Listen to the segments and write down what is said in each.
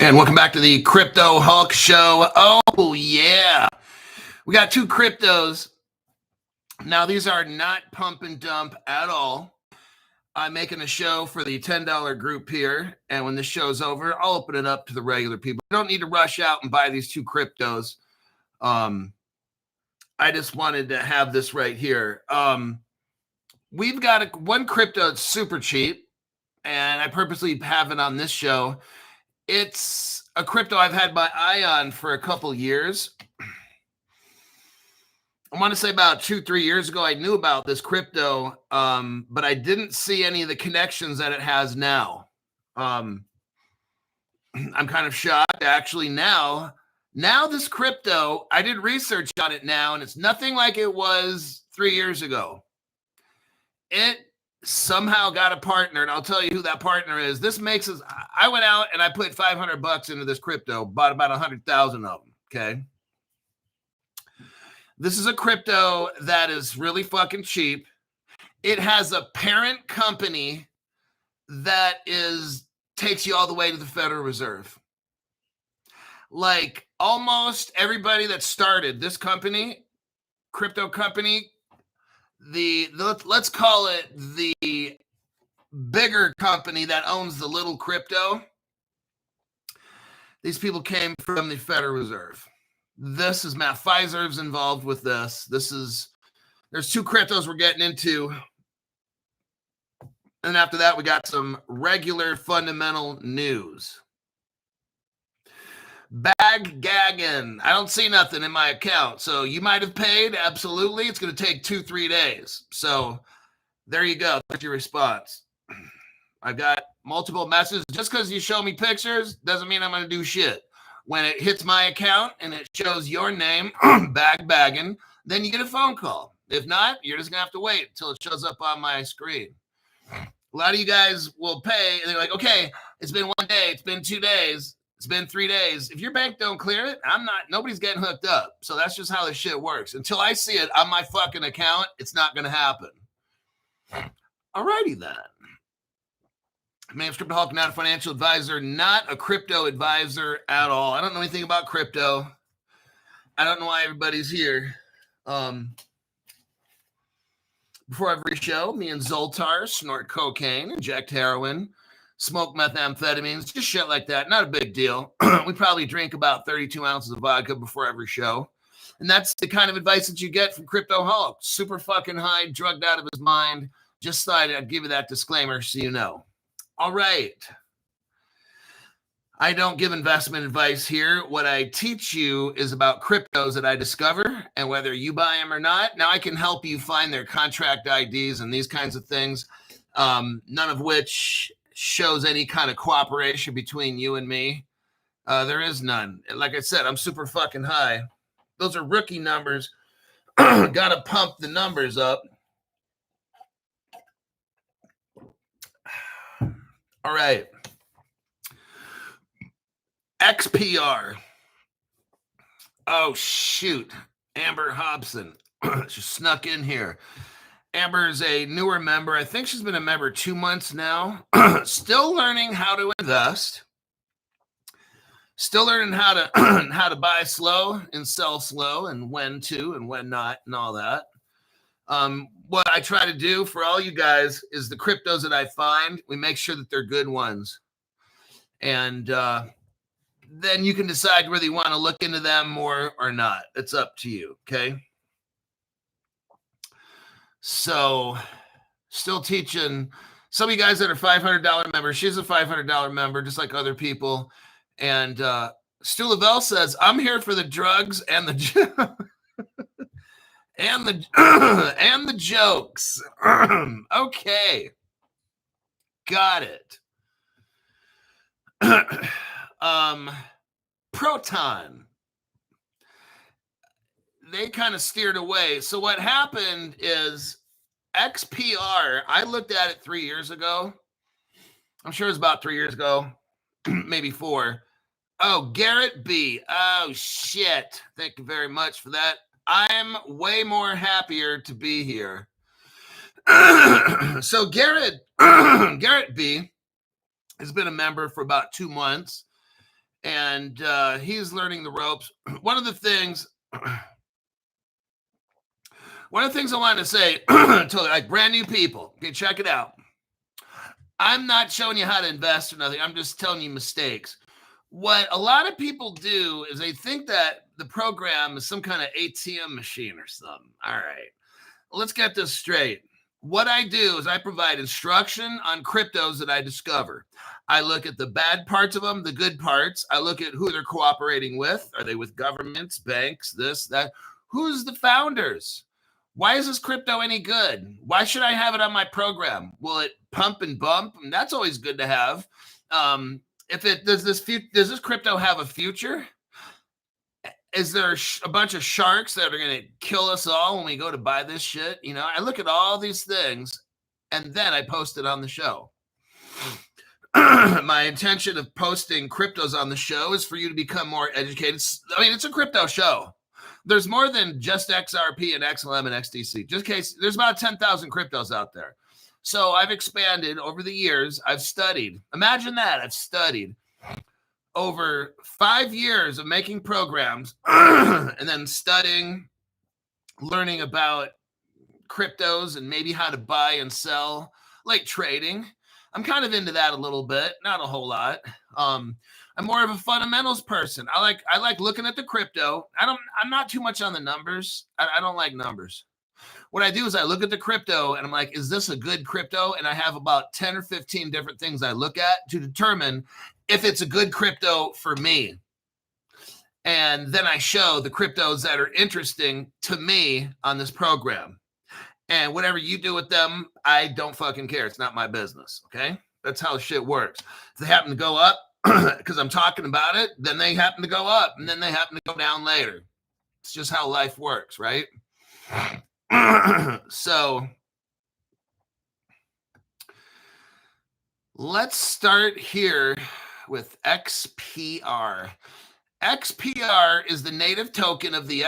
And welcome back to the Crypto Hulk Show. Oh, yeah. We got two cryptos. Now, these are not pump and dump at all. I'm making a show for the $10 group here. And when this show's over, I'll open it up to the regular people. You don't need to rush out and buy these two cryptos. I just wanted to have this right here. We've got one crypto that's super cheap. And I purposely have it on this show. It's a crypto I've had my eye on for a couple years. I want to say about 2-3 years ago, I knew about this crypto, but I didn't see any of the connections that it has now. I'm kind of shocked, actually, now this crypto, I did research on it now, and it's nothing like it was 3 years ago. It somehow got a partner, and I'll tell you who that partner is. This makes us, I went out and I put $500 into this crypto, bought about 100,000 of them, okay? This is a crypto that is really fucking cheap. It has a parent company that takes you all the way to the Federal Reserve. Like almost everybody that started this company, crypto company, let's call it the bigger company that owns the little crypto. These people came from the Federal Reserve. This is Matt Pfizer's involved with this. There's two cryptos we're getting into. And after that, we got some regular fundamental news. Bag gagging. I don't see nothing in my account. So you might have paid. Absolutely. It's going to take 2-3 days. So there you go. That's your response. I've got multiple messages. Just because you show me pictures doesn't mean I'm going to do shit. When it hits my account and it shows your name, bagging, then you get a phone call. If not, you're just going to have to wait until it shows up on my screen. A lot of you guys will pay, and they're like, okay, it's been 1 day, it's been 2 days, it's been 3 days. If your bank don't clear it, nobody's getting hooked up. So that's just how this shit works. Until I see it on my fucking account, it's not going to happen. Alrighty then. My name's Crypto Hulk, not a financial advisor, not a crypto advisor at all. I don't know anything about crypto. I don't know why everybody's here. Before every show, me and Zoltar snort cocaine, inject heroin, smoke methamphetamines, just shit like that. Not a big deal. We probably drink about 32 ounces of vodka before every show. And that's the kind of advice that you get from Crypto Hulk. Super fucking high, drugged out of his mind. Just thought I'd give you that disclaimer so you know. All right. I don't give investment advice here. What I teach you is about cryptos that I discover and whether you buy them or not. Now I can help you find their contract IDs and these kinds of things, none of which shows any kind of cooperation between you and me. There is none. Like I said, I'm super fucking high. Those are rookie numbers. Got to pump the numbers up. All right. XBAR. Oh, shoot. Amber Hobson. She snuck in here. Amber is a newer member. I think she's been a member 2 months now. Still learning how to invest. Still learning how to buy slow and sell slow and when to and when not and all that. What I try to do for all you guys is the cryptos that I find, we make sure that they're good ones. And then you can decide whether you want to look into them more or not. It's up to you, okay? So, still teaching some of you guys that are $500 members. She's a $500 member, just like other people. And Stu Lavelle says, I'm here for the drugs and the... and the jokes. Okay. Got it. Proton. They kind of steered away. So what happened is XBAR, I looked at it 3 years ago. I'm sure it was about 3 years ago, maybe 4. Oh, Garrett B. Oh, shit. Thank you very much for that. I'm way more happier to be here. So Garrett B has been a member for about 2 months. and he's learning the ropes. One of the things I wanted to say to like brand new people, okay, check it out. I'm not showing you how to invest or nothing. I'm just telling you mistakes. What a lot of people do is they think that the program is some kind of ATM machine or something. All right, let's get this straight. What I do is I provide instruction on cryptos that I discover. I look at the bad parts of them, the good parts. I look at who they're cooperating with. Are they with governments, banks, this, that? Who's the founders? Why is this crypto any good? Why should I have it on my program? Will it pump and bump? And that's always good to have. If it does this crypto have a future? Is there a bunch of sharks that are going to kill us all when we go to buy this shit? You know, I look at all these things and then I post it on the show. My intention of posting cryptos on the show is for you to become more educated. I mean, it's a crypto show. There's more than just XRP and XLM and XDC. Just in case, there's about 10,000 cryptos out there. So I've expanded over the years. I've studied. Imagine that. I've studied over 5 years of making programs and then studying, learning about cryptos and maybe how to buy and sell, like trading. I'm kind of into that a little bit, not a whole lot. I'm more of a fundamentals person. I like looking at the crypto. I'm not too much on the numbers. I don't like numbers. What I do is I look at the crypto and I'm like, is this a good crypto? And I have about 10 or 15 different things I look at to determine if it's a good crypto for me. And then I show the cryptos that are interesting to me on this program. And whatever you do with them, I don't fucking care. It's not my business. Okay. That's how shit works. If they happen to go up because I'm talking about it, then they happen to go up and then they happen to go down later. It's just how life works, right? So let's start here with XPR. XPR is the native token of the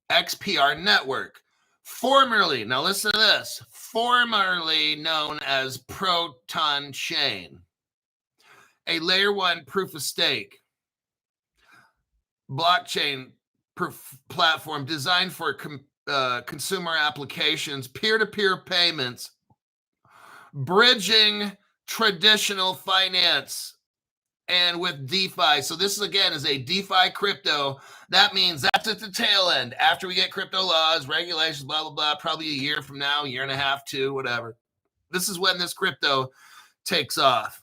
XPR network. Formerly, now listen to this, formerly known as Proton Chain, a layer 1 proof of stake blockchain platform designed for consumer applications, peer-to-peer payments, bridging traditional finance, and with DeFi. So this again is a DeFi crypto. That means that's at the tail end. After we get crypto laws, regulations, blah, blah, blah, probably a year from now, a year and a half, 2, whatever. This is when this crypto takes off.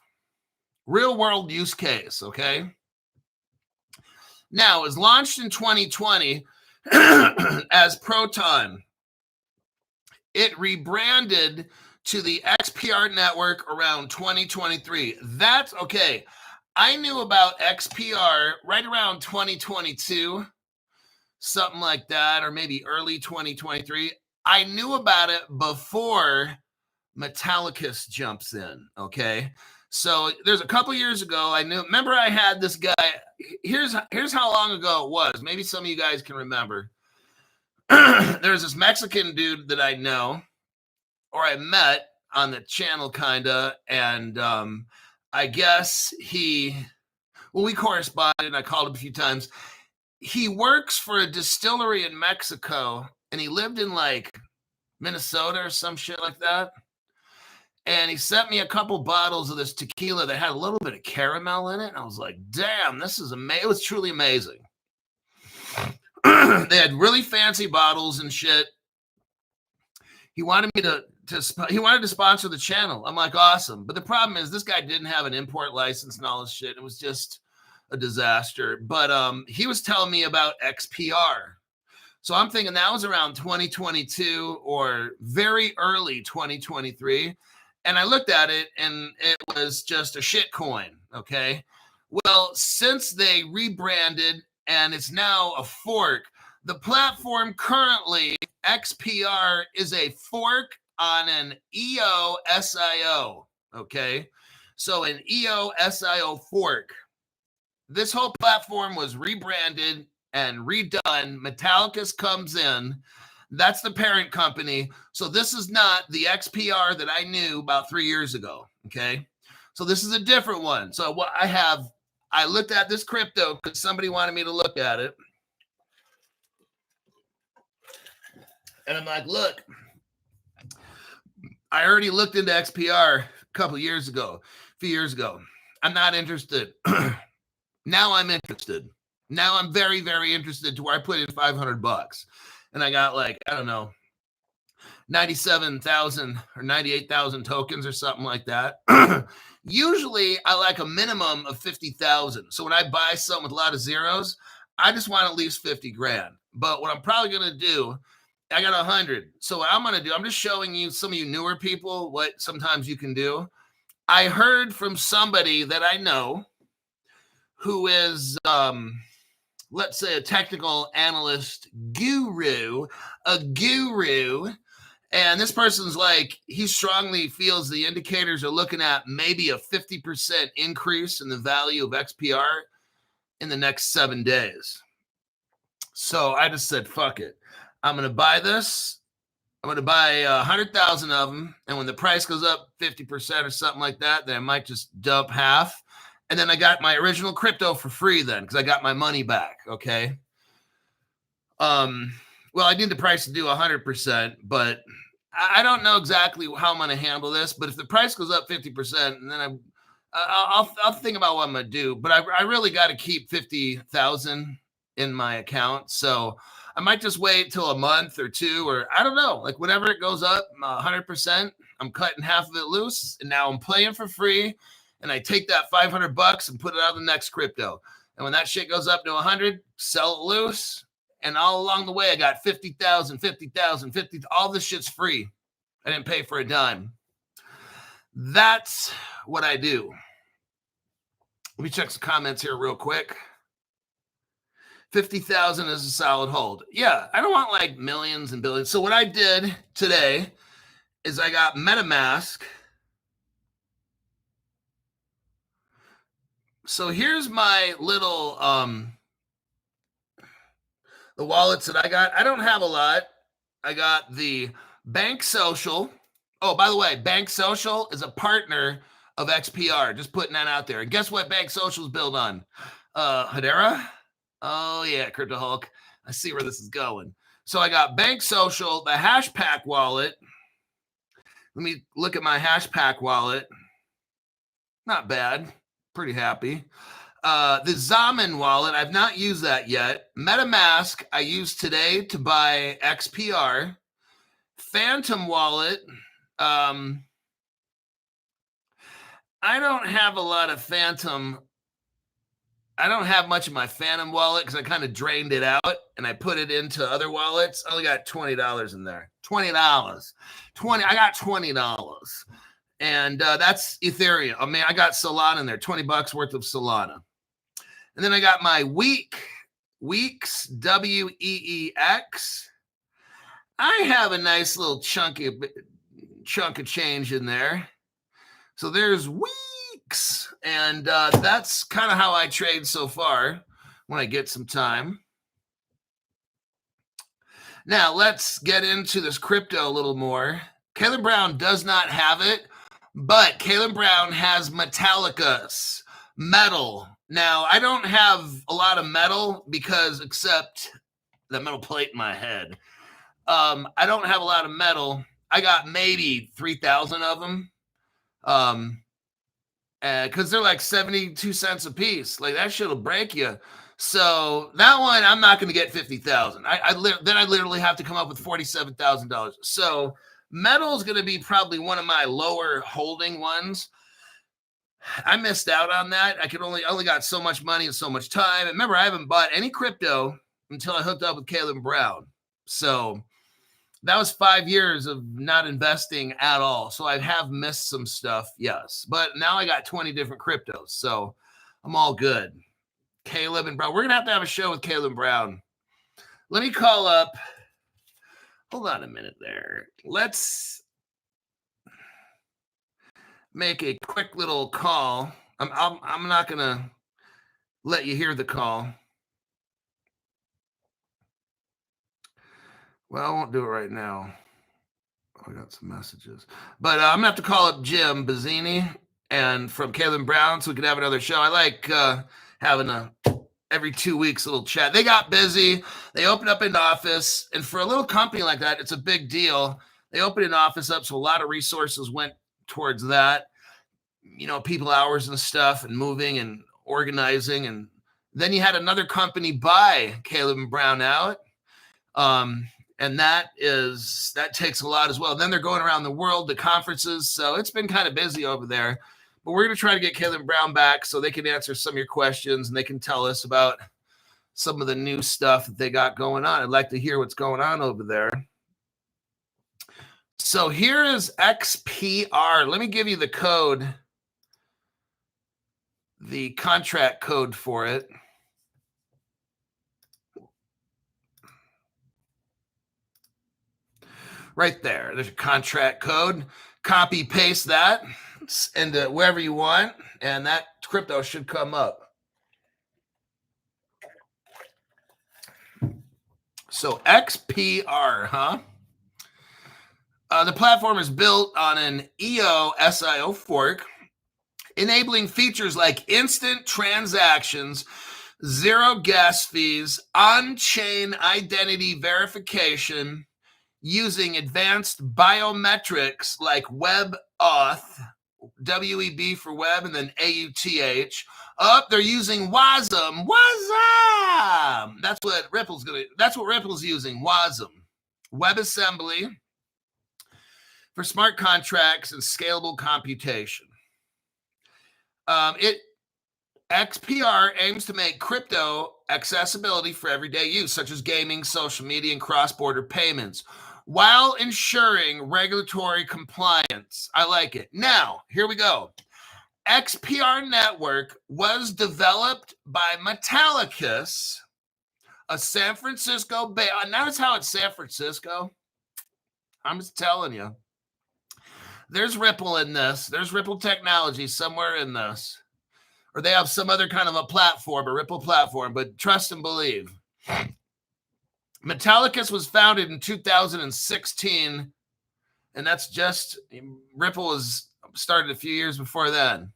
Real world use case, okay? Now, it was launched in 2020 as Proton. It rebranded to the XPR network around 2023. That's okay. I knew about XPR right around 2022, something like that, or maybe early 2023. I knew about it before Metallicus jumps in, okay? So there's a couple years ago, remember I had this guy, here's how long ago it was. Maybe some of you guys can remember. There's this Mexican dude that I know, or I met on the channel kinda, and I guess we corresponded and I called him a few times. He works for a distillery in Mexico and he lived in like Minnesota or some shit like that. And he sent me a couple bottles of this tequila that had a little bit of caramel in it. And I was like, damn, this is amazing. It was truly amazing. They had really fancy bottles and shit. He wanted me he wanted to sponsor the channel. I'm like, awesome. But the problem is this guy didn't have an import license and all this shit. It was just a disaster. But he was telling me about XPR. So I'm thinking that was around 2022 or very early 2023. And I looked at it and it was just a shit coin. Okay. Well, since they rebranded and it's now a fork, the platform currently, XPR, is a fork on an EOSIO, okay? So an EOSIO fork. This whole platform was rebranded and redone. Metallicus comes in. That's the parent company. So this is not the XPR that I knew about 3 years ago, okay? So this is a different one. So what I have I looked at this crypto because somebody wanted me to look at it. And I'm like, look, I already looked into XPR a few years ago. I'm not interested. Now I'm interested. Now I'm very, very interested to where I put in $500 and I got like, I don't know, 97,000 or 98,000 tokens or something like that. Usually I like a minimum of 50,000. So when I buy something with a lot of zeros, I just want at least 50 grand. But what I'm probably going to do, I got 100. So what I'm going to do, I'm just showing you, some of you newer people, what sometimes you can do. I heard from somebody that I know who is, let's say, a technical analyst guru, and this person's like, he strongly feels the indicators are looking at maybe a 50% increase in the value of XPR in the next 7 days. So I just said, fuck it. I'm going to buy this. I'm going to buy 100,000 of them. And when the price goes up 50% or something like that, then I might just dump half. And then I got my original crypto for free then because I got my money back. Okay. Well, I need the price to do 100%, but I don't know exactly how I'm going to handle this. But if the price goes up 50%, and then I'll think about what I'm going to do. But I really got to keep 50,000 in my account. So I might just wait till a month or two, or I don't know, like whenever it goes up 100%, I'm cutting half of it loose. And now I'm playing for free. And I take that $500 and put it on the next crypto. And when that shit goes up to 100, sell it loose. And all along the way, I got 50,000, 50,000, 50. All this shit's free. I didn't pay for a dime. That's what I do. Let me check some comments here real quick. 50,000 is a solid hold. Yeah, I don't want like millions and billions. So what I did today is I got MetaMask. So here's my little the wallets that I got. I don't have a lot. I got the Bank Social. Oh, by the way, Bank Social is a partner of XPR. Just putting that out there. And guess what Bank Social is built on? Hedera? Oh, yeah, Crypto Hulk. I see where this is going. So I got Bank Social, the Hashpack wallet. Let me look at my Hashpack wallet. Not bad. Pretty happy. The Zaman wallet, I've not used that yet. MetaMask, I used today to buy XPR. Phantom wallet, I don't have a lot of Phantom. I don't have much of my Phantom wallet because I kind of drained it out and I put it into other wallets. I only got $20 in there. $20. I got $20. And that's Ethereum. I mean, I got Solana in there, $20 worth of Solana. And then I got my Weeks, WEEX. I have a nice little chunk of change in there. So there's Weeks. And that's kind of how I trade so far when I get some time. Now, let's get into this crypto a little more. Caleb Brown does not have it, but Caleb Brown has Metallicus, metal. Now, I don't have a lot of metal because except the metal plate in my head. I don't have a lot of metal. I got maybe 3,000 of them. Because they're like 72 cents a piece. Like that shit will break you. So that one, I'm not going to get 50,000. Then I literally have to come up with $47,000. So metal is going to be probably one of my lower holding ones. I missed out on that. I only got so much money and so much time. And remember, I haven't bought any crypto until I hooked up with Caleb Brown. So that was 5 years of not investing at all. So I have missed some stuff, yes. But now I got 20 different cryptos. So I'm all good. Caleb and Brown. We're going to have a show with Caleb Brown. Let me call up. Hold on a minute there. Let's make a quick little call. I'm not going to let you hear the call. Well, I won't do it right now. I got some messages. But I'm going to have to call up Jim Bazzini, and from Caleb Brown, so we could have another show. I like having every 2 weeks a little chat. They got busy. They opened up an office, and for a little company like that, it's a big deal. They opened an office up, so a lot of resources went towards that. People hours and stuff, and moving and organizing, and then you had another company buy Caleb and Brown out. And that takes a lot as well. Then they're going around the world to conferences. So it's been kind of busy over there. But we're going to try to get Caleb Brown back so they can answer some of your questions and they can tell us about some of the new stuff that they got going on. I'd like to hear what's going on over there. So here is XPR. Let me give you the code, the contract code for it. Right there. There's a contract code. Copy, paste that into wherever you want, and that crypto should come up. So XPR, huh? The platform is built on an EOSIO fork, enabling features like instant transactions, zero gas fees, on-chain identity verification, using advanced biometrics like WebAuth, WEB for web, and then AUTH. They're using WASM. WASM! That's what Ripple's using, WASM. WebAssembly for smart contracts and scalable computation. XPR aims to make crypto accessibility for everyday use, such as gaming, social media, and cross-border payments, while ensuring regulatory compliance. I like it. Now, here we go. XPR Network was developed by Metallicus, a San Francisco notice how it's San Francisco? I'm just telling you. There's Ripple in this. There's Ripple technology somewhere in this. Or they have some other kind of a platform, a Ripple platform, but trust and believe. Metallicus was founded in 2016, and that's just, Ripple was started a few years before then.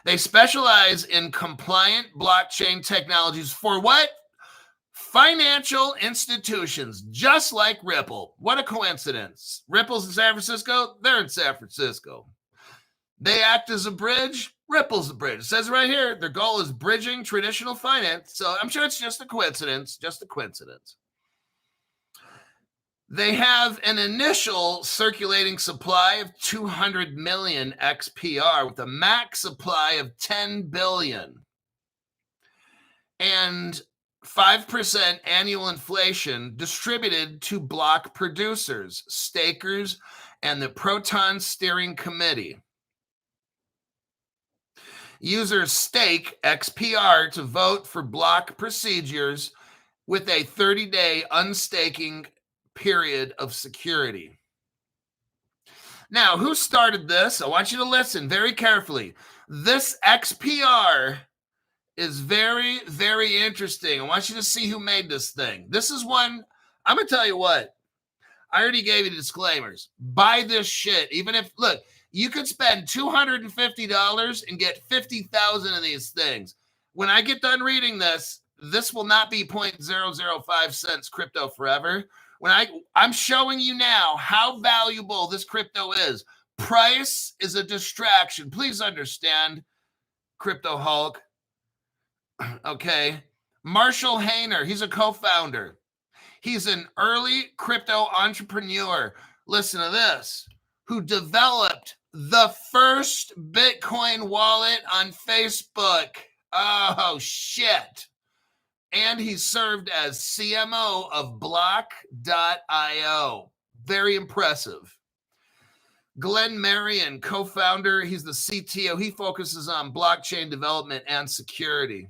They specialize in compliant blockchain technologies for what? Financial institutions, just like Ripple. What a coincidence. Ripple's in San Francisco, they're in San Francisco. They act as a bridge. Ripple's the bridge. It says right here, their goal is bridging traditional finance. So I'm sure it's just a coincidence, They have an initial circulating supply of 200 million XPR with a max supply of 10 billion. And 5% annual inflation distributed to block producers, stakers, and the Proton Steering Committee. Users stake XPR to vote for block procedures with a 30-day unstaking period of security. Now, who started this? I want you to listen very carefully. This XPR is very, very interesting. I want you to see who made this thing. This is one, I'm going to tell you what. I already gave you the disclaimers. Buy this shit. Even if, look, you could spend $250 and get 50,000 of these things. When I get done reading this, this will not be 0.005 cents crypto forever. I'm showing you now how valuable this crypto is. Price is a distraction. Please understand, Crypto Hulk. Okay. Marshall Hayner, he's a co-founder. He's an early crypto entrepreneur. Listen to this. Who developed the first Bitcoin wallet on Facebook. Oh, shit. And he served as CMO of Block.io. Very impressive. Glenn Marion, co-founder. He's the CTO. He focuses on blockchain development and security.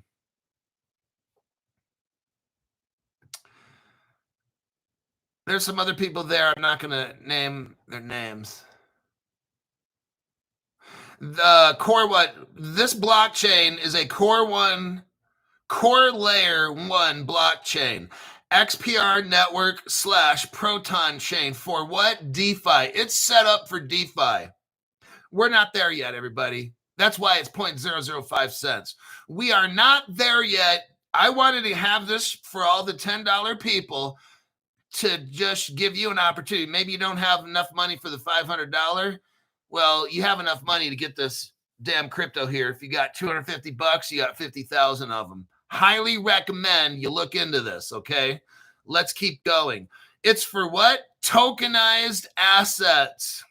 There's some other people there. I'm not going to name their names. The this blockchain is a core layer 1 blockchain. XPR network / Proton chain for what? DeFi. It's set up for DeFi. We're not there yet, everybody. That's why it's 0.005 cents. We are not there yet. I wanted to have this for all the $10 people to just give you an opportunity. Maybe you don't have enough money for the $500. Well, you have enough money to get this damn crypto here. If you got $250, you got 50,000 of them. Highly recommend you look into this, okay? Let's keep going. It's for what? Tokenized assets.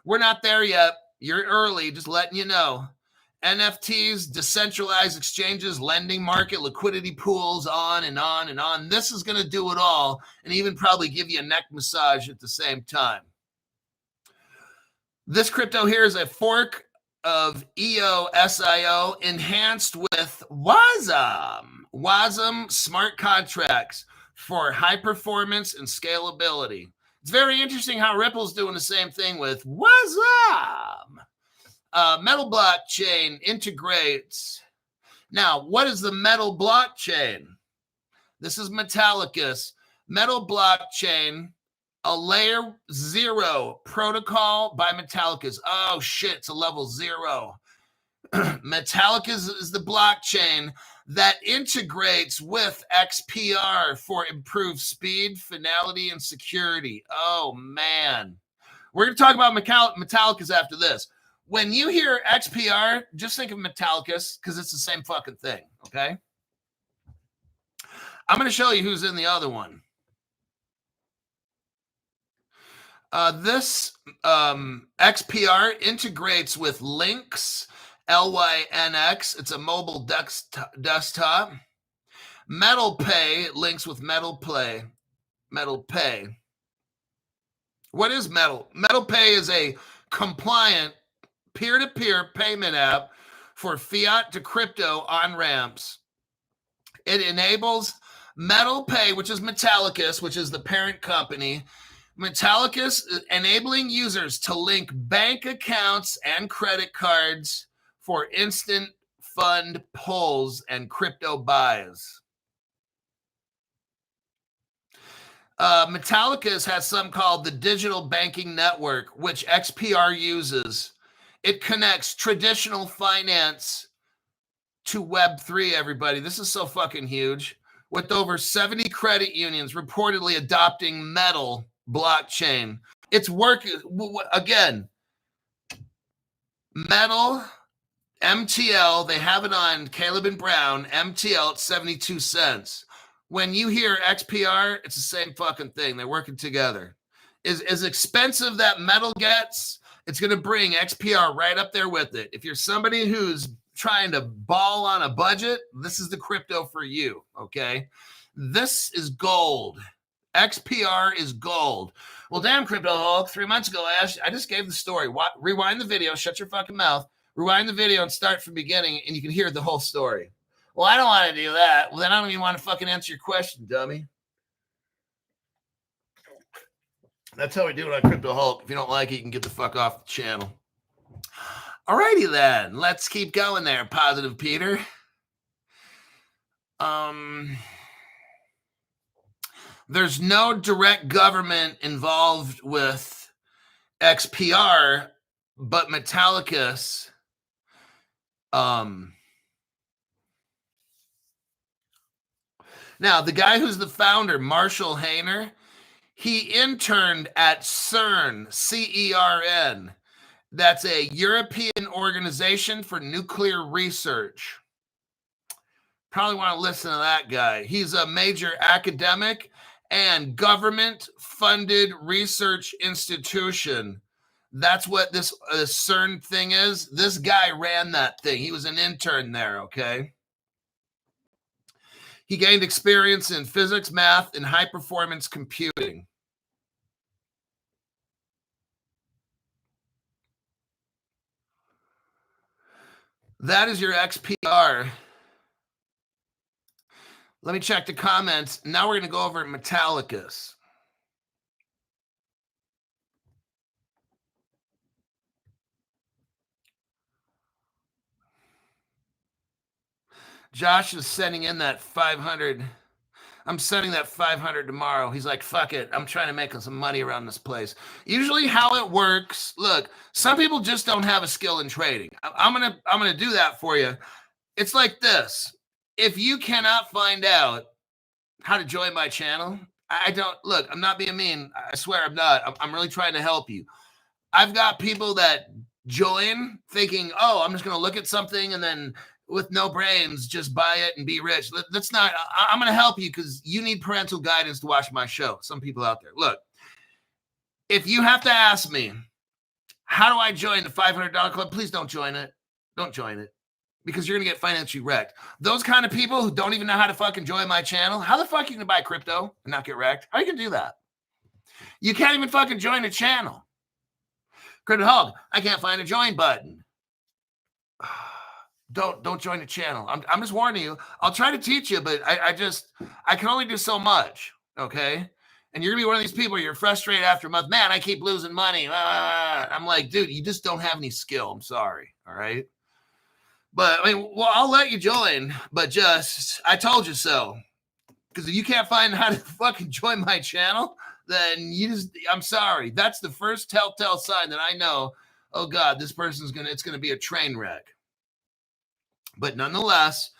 We're not there yet. You're early, just letting you know. NFTs, decentralized exchanges, lending market, liquidity pools, on and on and on. This is going to do it all and even probably give you a neck massage at the same time. This crypto here is a fork of EOSIO enhanced with WASM. WASM smart contracts for high performance and scalability. It's very interesting how Ripple's doing the same thing with WASM. Metal blockchain integrates. Now, what is the metal blockchain? This is Metallicus. Metal blockchain, a layer 0 protocol by Metallicus. Oh shit, it's a level 0. Metallicus is the blockchain that integrates with XPR for improved speed, finality, and security. Oh man. We're going to talk about Metallicus after this. When you hear XPR, just think of Metallicus because it's the same fucking thing, okay? I'm going to show you who's in the other one. This XPR integrates with Lynx, Lynx. It's a mobile desktop. Metal Pay links with Metal Pay. What is Metal? Metal Pay is a compliant peer-to-peer payment app for fiat to crypto on-ramps. It enables Metal Pay, which is Metallicus, which is the parent company. Metallicus enabling users to link bank accounts and credit cards for instant fund pulls and crypto buys. Metallicus has something called the Digital Banking Network, which XPR uses. It connects traditional finance to Web3, everybody. This is so fucking huge. With over 70 credit unions reportedly adopting Metal blockchain. It's working. Again, Metal, MTL, they have it on Caleb and Brown, MTL at 72 cents. When you hear XPR, it's the same fucking thing. They're working together. As expensive that Metal gets, it's going to bring XPR right up there with it. If you're somebody who's trying to ball on a budget, this is the crypto for you, okay? This is gold. XPR is gold. Well, damn, Crypto Hulk, 3 months ago, I just gave the story. Rewind the video, shut your fucking mouth, rewind the video and start from the beginning, and you can hear the whole story. Well, I don't want to do that. Well, then I don't even want to fucking answer your question, dummy. That's how we do it on Crypto Hulk. If you don't like it, you can get the fuck off the channel. Alrighty then, let's keep going there, Positive Peter. There's no direct government involved with XPR, but Metallicus. Now, the guy who's the founder, Marshall Hayner, he interned at CERN, CERN. That's a European organization for nuclear research. Probably want to listen to that guy. He's a major academic and government-funded research institution. That's what this CERN thing is. This guy ran that thing. He was an intern there, okay? He gained experience in physics, math, and high-performance computing. That is your XPR. Let me check the comments. Now we're going to go over Metallicus. Josh is sending in that 500. I'm sending that 500 tomorrow. He's like, fuck it. I'm trying to make some money around this place. Usually how it works, look, some people just don't have a skill in trading. I'm going to do that for you. It's like this. If you cannot find out how to join my channel, I don't, look, I'm not being mean. I swear I'm not. I'm really trying to help you. I've got people that join thinking, oh, I'm just going to look at something and then with no brains, just buy it and be rich. That's not, I'm going to help you because you need parental guidance to watch my show. Some people out there, look, if you have to ask me, how do I join the $500 club? Please don't join it. Don't join it because you're going to get financially wrecked. Those kind of people who don't even know how to fucking join my channel, how the fuck are you going to buy crypto and not get wrecked? How are you going to do that? You can't even fucking join a channel. Crypto Hog, I can't find a join button. Don't join the channel. I'm just warning you. I'll try to teach you, but I can only do so much. Okay. And you're gonna be one of these people. You're frustrated after a month. Man, I keep losing money. I'm like, dude, you just don't have any skill. I'm sorry. All right. But I mean, well, I'll let you join, but just I told you so. Because if you can't find how to fucking join my channel, then I'm sorry. That's the first telltale sign that I know, oh God, this person's it's gonna be a train wreck. But nonetheless,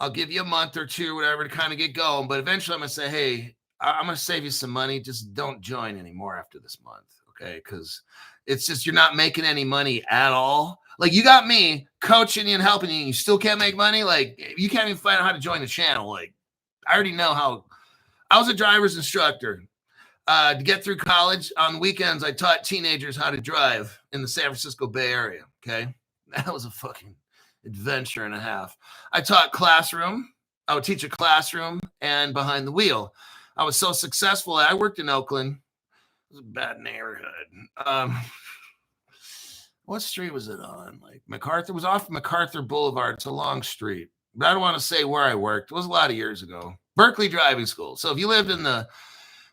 I'll give you a month or two, whatever, to kind of get going. But eventually I'm going to say, hey, I'm going to save you some money. Just don't join anymore after this month, okay? Because it's just you're not making any money at all. Like you got me coaching you and helping you, and you still can't make money. Like you can't even find out how to join the channel. Like I already know how. I was a driver's instructor. To get through college, on weekends, I taught teenagers how to drive in the San Francisco Bay Area, okay? That was a fucking adventure and a half. I taught classroom. I would teach a classroom and behind the wheel. I was so successful. I worked in Oakland. It was a bad neighborhood. What street was it on? Like MacArthur. It was off MacArthur Boulevard. It's a long street. But I don't want to say where I worked. It was a lot of years ago. Berkeley Driving School. So if you lived in the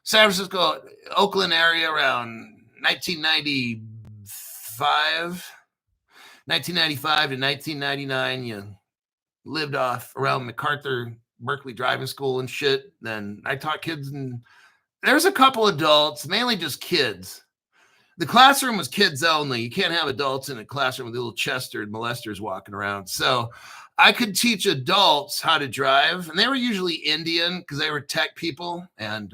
San Francisco, Oakland area around 1995 to 1999, you lived off around MacArthur, Berkeley Driving School and shit. Then I taught kids, and there's a couple adults, mainly just kids. The classroom was kids only. You can't have adults in a classroom with little Chester molesters walking around. So I could teach adults how to drive, and they were usually Indian because they were tech people. And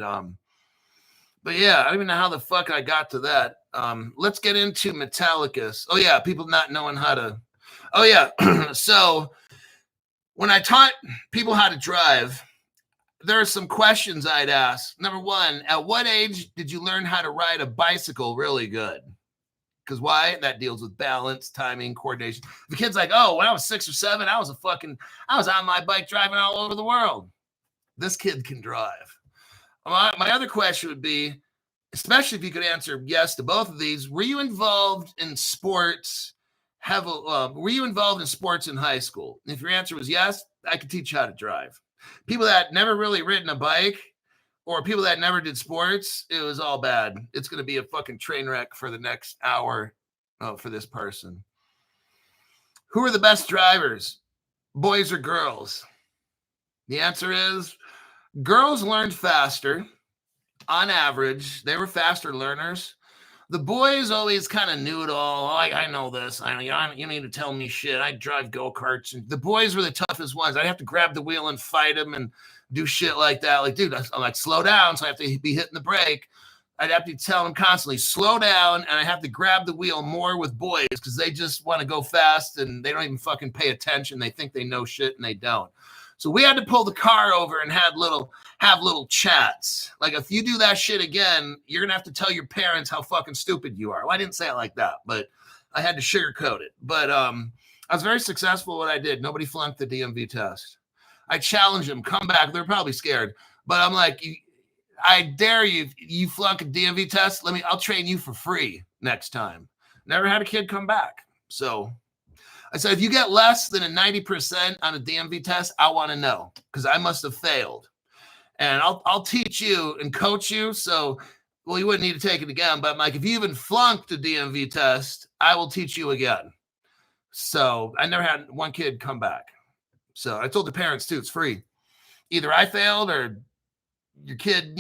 but yeah, I don't even know how the fuck I got to that. Let's get into Metallicus. Oh yeah, people not knowing how to. Oh yeah, so when I taught people how to drive, there are some questions I'd ask. Number one, at what age did you learn how to ride a bicycle really good? Because why? That deals with balance, timing, coordination. The kid's like, oh, when I was 6 or 7, I was on my bike driving all over the world. This kid can drive. My other question would be, especially if you could answer yes to both of these, were you involved in sports? Were you involved in sports in high school? If your answer was yes, I could teach you how to drive. People that never really ridden a bike or people that never did sports, it was all bad. It's going to be a fucking train wreck for the next hour for this person. Who are the best drivers, boys or girls? The answer is girls learned faster. On average, they were faster learners. The boys always kind of knew it all. Oh, I know this. You need to tell me shit. I drive go-karts. And the boys were the toughest ones. I'd have to grab the wheel and fight them and do shit like that. Like, dude, I'm like, slow down. So I have to be hitting the brake. I'd have to tell them constantly, slow down. And I have to grab the wheel more with boys because they just want to go fast and they don't even fucking pay attention. They think they know shit and they don't. So we had to pull the car over and have little chats. Like if you do that shit again, you're going to have to tell your parents how fucking stupid you are. Well, I didn't say it like that, but I had to sugarcoat it. But I was very successful at what I did. Nobody flunked the DMV test. I challenged them, come back. They're probably scared. But I'm like, I dare you, you flunk a DMV test, I'll train you for free next time. Never had a kid come back. So I said, if you get less than a 90% on a DMV test, I want to know because I must have failed. And I'll teach you and coach you. So, well, you wouldn't need to take it again. But I'm like, if you even flunked a DMV test, I will teach you again. So I never had one kid come back. So I told the parents too, it's free. Either I failed or your kid,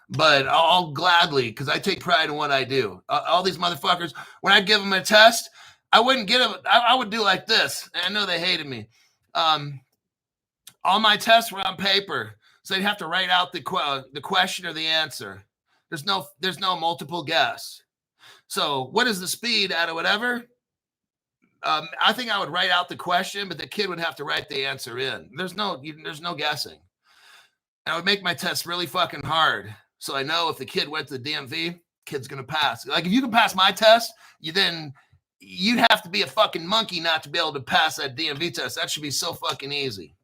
but I'll gladly, because I take pride in what I do. All these motherfuckers, when I give them a test, I wouldn't get them. I would do like this. And I know they hated me. All my tests were on paper, so they'd have to write out the question or the answer. There's no multiple guess. So what is the speed out of whatever? I think I would write out the question, but the kid would have to write the answer in. There's no guessing. And I would make my test really fucking hard, so I know if the kid went to the DMV, kid's gonna pass. Like if you can pass my test, you'd have to be a fucking monkey not to be able to pass that DMV test. That should be so fucking easy.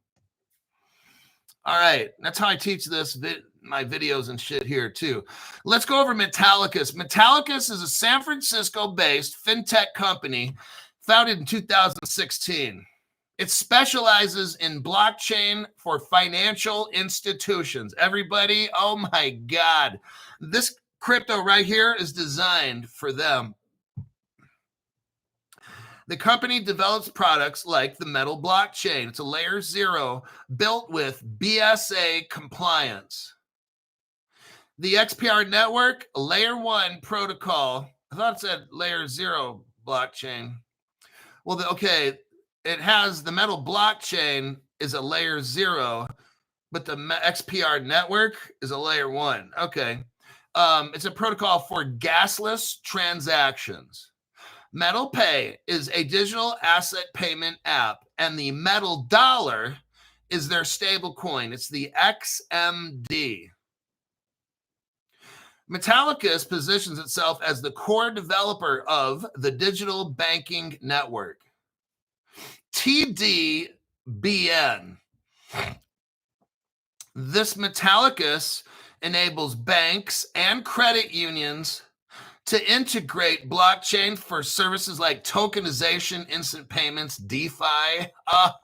All right, that's how I teach my videos and shit here too. Let's go over Metallicus. Metallicus is a San Francisco-based fintech company founded in 2016. It specializes in blockchain for financial institutions. Everybody, oh my God. This crypto right here is designed for them. The company develops products like the Metal blockchain. It's a layer 0 built with BSA compliance. The XBAR network, a layer 1 protocol. I thought it said layer 0 blockchain. Well, it has the Metal blockchain is a layer 0, but the XBAR network is a layer 1. Okay. It's a protocol for gasless transactions. Metal Pay is a digital asset payment app, and the Metal Dollar is their stable coin. It's the XMD. Metallicus positions itself as the core developer of the digital banking network. TDBN. This Metallicus enables banks and credit unions to integrate blockchain for services like tokenization, instant payments, DeFi.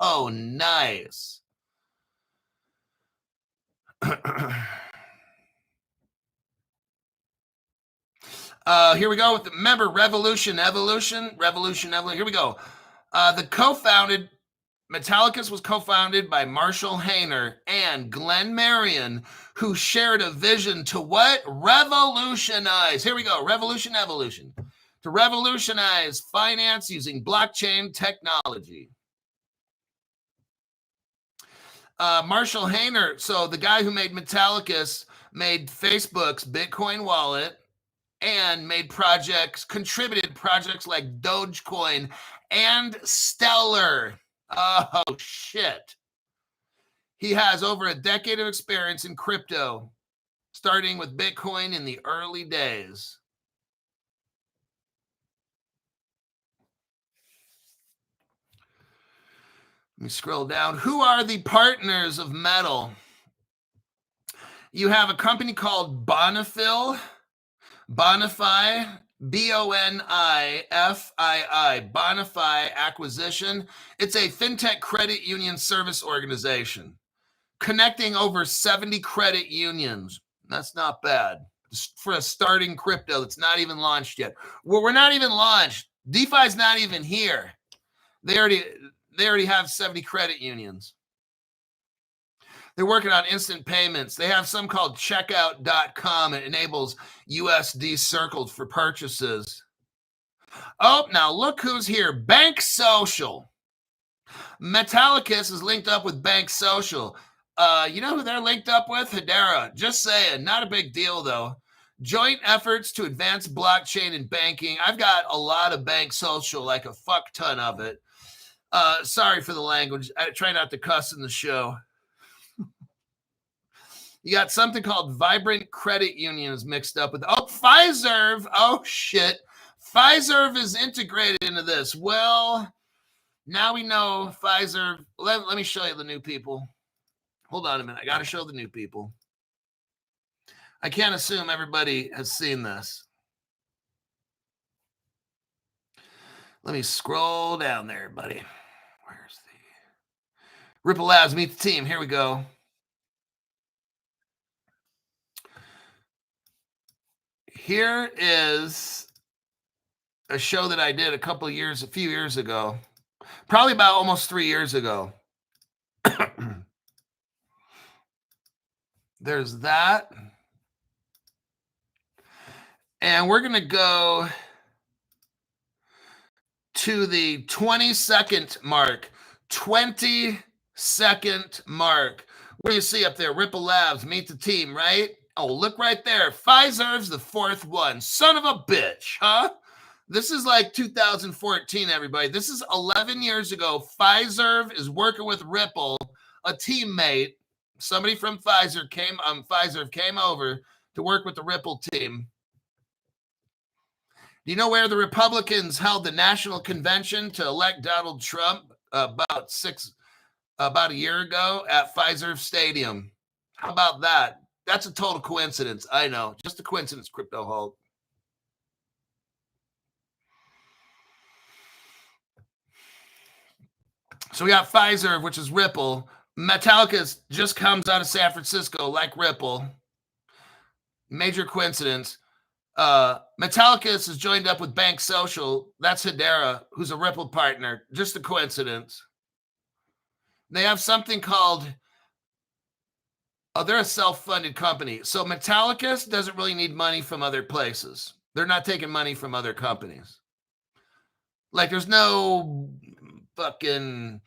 Oh, nice. Here we go with the member Revolution. Here we go. Metallicus was co-founded by Marshall Hayner and Glenn Marion, who shared a vision to what? Revolutionize. Here we go. Evolution. To revolutionize finance using blockchain technology. Marshall Hayner, so the guy who made Metallicus, made Facebook's Bitcoin wallet and contributed projects like Dogecoin and Stellar. Oh, shit. He has over a decade of experience in crypto, starting with Bitcoin in the early days. Let me scroll down. Who are the partners of Metal? You have a company called Bonify, BONIFII, Bonify Acquisition. It's a fintech credit union service organization connecting over 70 credit unions. That's not bad for a starting crypto that's not even launched yet. Well, we're not even launched. DeFi's not even here. They already have 70 credit unions. They're working on instant payments. They have some called checkout.com. It enables USD circled for purchases. Oh, now look who's here. Bank Social. Metallicus is linked up with Bank Social. You know who they're linked up with? Hedera. Just saying. Not a big deal, though. Joint efforts to advance blockchain and banking. I've got a lot of Bank Social, like a fuck ton of it. Sorry for the language. I try not to cuss in the show. You got something called Vibrant Credit Unions mixed up with, Fiserv. Oh, shit. Fiserv is integrated into this. Well, now we know Fiserv. Let me show you the new people. Hold on a minute. I got to show the new people. I can't assume everybody has seen this. Let me scroll down there, buddy. Where's the Ripple Labs Meet the Team? Here we go. Here is a show that I did a few years ago, probably about almost 3 years ago. There's that. And we're going to go to the 20-second mark. 20-second mark. What do you see up there? Ripple Labs, meet the team, right? Oh, look right there. Pfizer's the fourth one. Son of a bitch, huh? This is like 2014, everybody. This is 11 years ago. Pfizer is working with Ripple. A teammate, somebody from Pfizer came over to work with the Ripple team. Do you know where the Republicans held the national convention to elect Donald Trump about a year ago at Pfizer Stadium? How about that? That's a total coincidence. I know. Just a coincidence, Crypto Hulk. So we got Pfizer, which is Ripple. Metallicus just comes out of San Francisco like Ripple. Major coincidence. Metallicus is joined up with Bank Social. That's Hedera, who's a Ripple partner. Just a coincidence. They have something called, they're a self-funded company. So Metallicus doesn't really need money from other places. They're not taking money from other companies. Like there's no fucking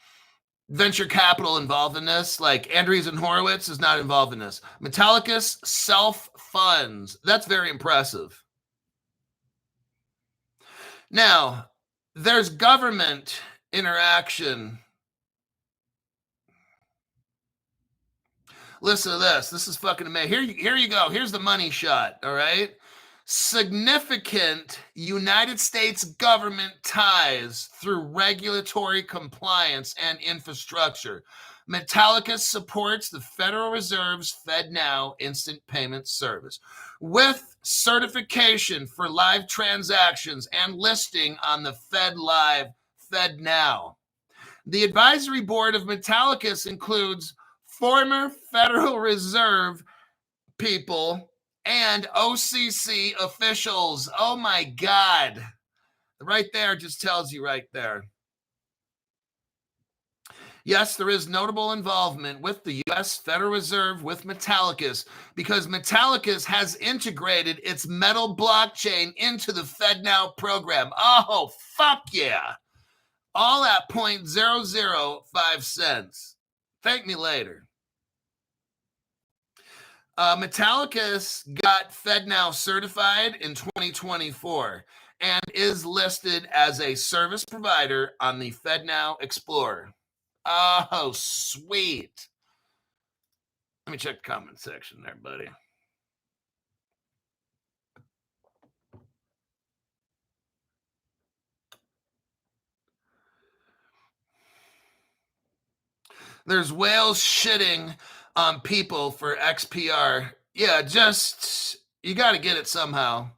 venture capital involved in this. Like Andreessen Horowitz is not involved in this. Metallicus self-funds. That's very impressive. Now, there's government interaction. Listen to this. This is fucking amazing. Here you go. Here's the money shot, all right? Significant United States government ties through regulatory compliance and infrastructure. Metallicus supports the Federal Reserve's FedNow instant payment service with certification for live transactions and listing on the FedNow. The advisory board of Metallicus includes former Federal Reserve people and OCC officials. Oh my God. Right there just tells you right there. Yes, there is notable involvement with the U.S. Federal Reserve with Metallicus because Metallicus has integrated its metal blockchain into the FedNow program. Oh, fuck yeah. All at 0.005 cents. Thank me later. Metallicus got FedNow certified in 2024 and is listed as a service provider on the FedNow Explorer. Oh, sweet. Let me check the comment section there, buddy. There's whales shitting on people for XPR. Yeah, just, you got to get it somehow.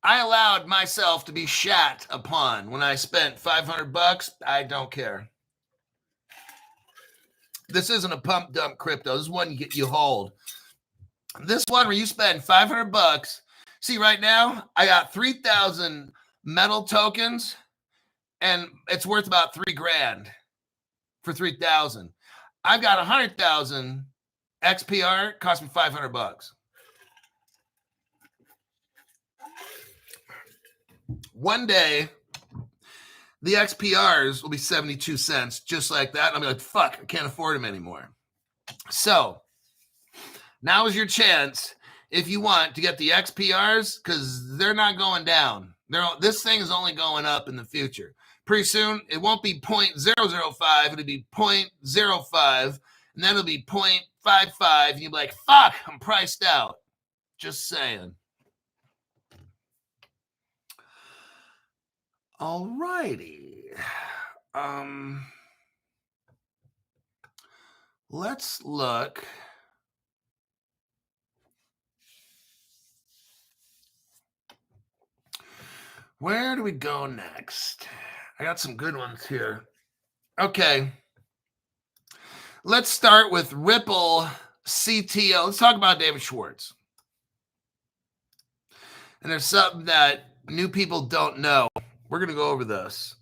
I allowed myself to be shat upon when I spent $500. I don't care. This isn't a pump dump crypto. This is one you hold. This one where you spend $500. See, right now, I got 3,000 metal tokens, and it's worth about $3,000 for 3,000. I've got 100,000 XPR. Cost me $500. One day, the XPRs will be 72 cents, just like that. And I'll be like, fuck, I can't afford them anymore. So now is your chance if you want to get the XPRs because they're not going down. This thing is only going up in the future. Pretty soon, it won't be 0.005. It'll be 0.05, and then it'll be 0.55. And you'll be like, fuck, I'm priced out. Just saying. All righty. Let's look. Where do we go next? I got some good ones here. Okay. Let's start with Ripple CTO. Let's talk about David Schwartz. And there's something that new people don't know. We're going to go over this.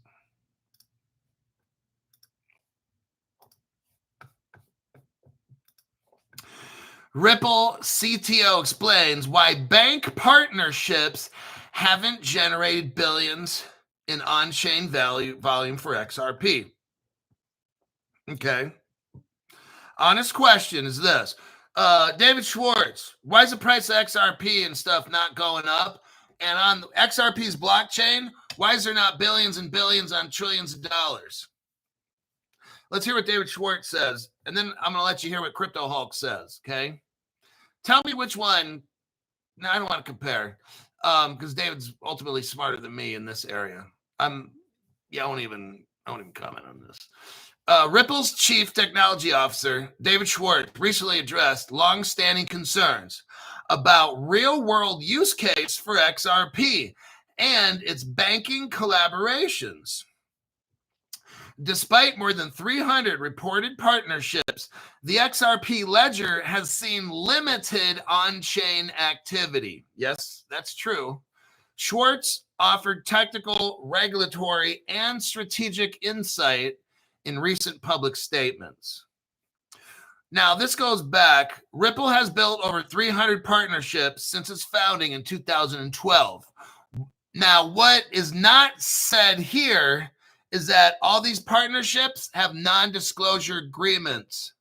Ripple CTO explains why bank partnerships haven't generated billions in on-chain volume for XRP. Okay. Honest question is this. David Schwartz, why is the price of XRP and stuff not going up? And on XRP's blockchain, why is there not billions and billions on trillions of dollars? Let's hear what David Schwartz says, and then I'm going to let you hear what Crypto Hulk says, okay? Tell me which one. No, I don't want to compare because David's ultimately smarter than me in this area. I won't even comment on this. Ripple's chief technology officer, David Schwartz, recently addressed long-standing concerns about real-world use case for XRP and its banking collaborations. Despite more than 300 reported partnerships, the XRP ledger has seen limited on-chain activity. Yes, that's true. Schwartz offered technical, regulatory, and strategic insight in recent public statements. Now, this goes back. Ripple has built over 300 partnerships since its founding in 2012. Now, what is not said here is that all these partnerships have non-disclosure agreements.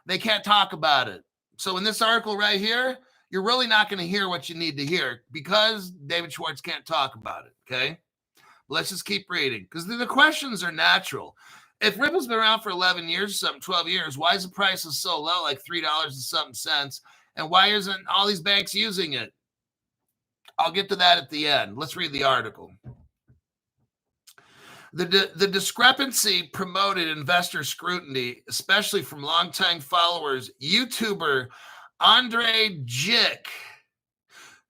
They can't talk about it. So in this article right here, you're really not going to hear what you need to hear because David Schwartz can't talk about it, okay? Let's just keep reading because the questions are natural. If Ripple's been around for 11 years or something, 12 years, why is the price so low, like $3 and something cents? And why isn't all these banks using it? I'll get to that at the end. Let's read the article. The discrepancy promoted investor scrutiny, especially from longtime followers, YouTuber Andre Jick,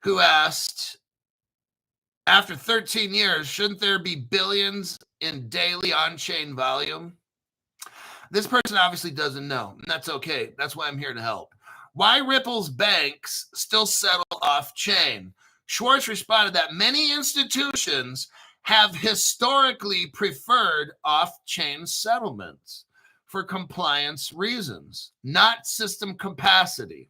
who asked, after 13 years, shouldn't there be billions in daily on-chain volume? This person obviously doesn't know, and that's okay. That's why I'm here to help. Why Ripple's banks still settle off-chain? Schwartz responded that many institutions have historically preferred off-chain settlements for compliance reasons, not system capacity.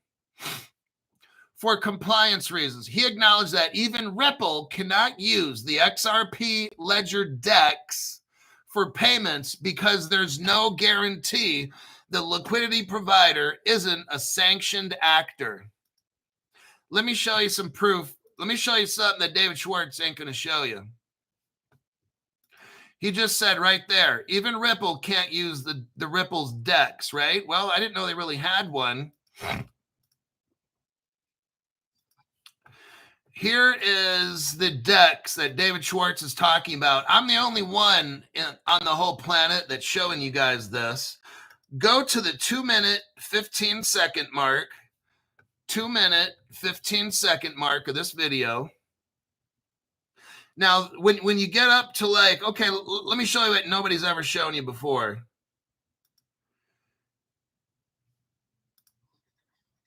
For compliance reasons, he acknowledged that even Ripple cannot use the XRP ledger DEX for payments because there's no guarantee the liquidity provider isn't a sanctioned actor. Let me show you some proof. Let me show you something that David Schwartz ain't going to show you. He just said right there, even Ripple can't use the Ripple's DEX, right? Well, I didn't know they really had one. Here is the DEX that David Schwartz is talking about. I'm the only one on the whole planet that's showing you guys this. Go to the 2-minute, 15-second mark. 2-minute, 15-second mark of this video. Now, when you get up to like, okay, let me show you what nobody's ever shown you before.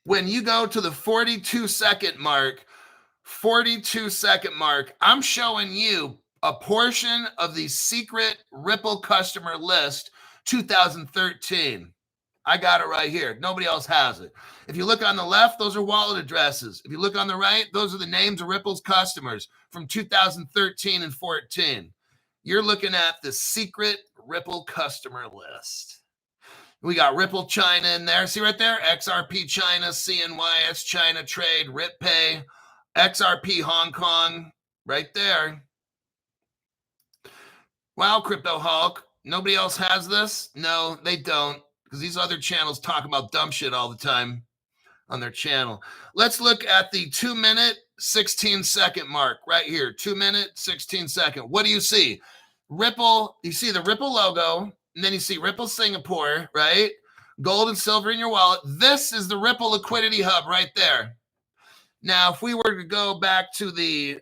When you go to the 42-second mark, 42-second mark, I'm showing you a portion of the secret Ripple customer list 2013. I got it right here. Nobody else has it. If you look on the left, those are wallet addresses. If you look on the right, those are the names of Ripple's customers from 2013 and 14. You're looking at the secret Ripple customer list. We got Ripple China in there. See right there? XRP China, CNYS China Trade, RipPay, XRP Hong Kong, right there. Wow, Crypto Hulk. Nobody else has this? No, they don't. Because these other channels talk about dumb shit all the time on their channel. Let's look at the 2-minute, 16-second mark right here. 2-minute, 16-second. What do you see? Ripple, you see the Ripple logo, and then you see Ripple Singapore, right? Gold and silver in your wallet. This is the Ripple Liquidity Hub right there. Now, if we were to go back to the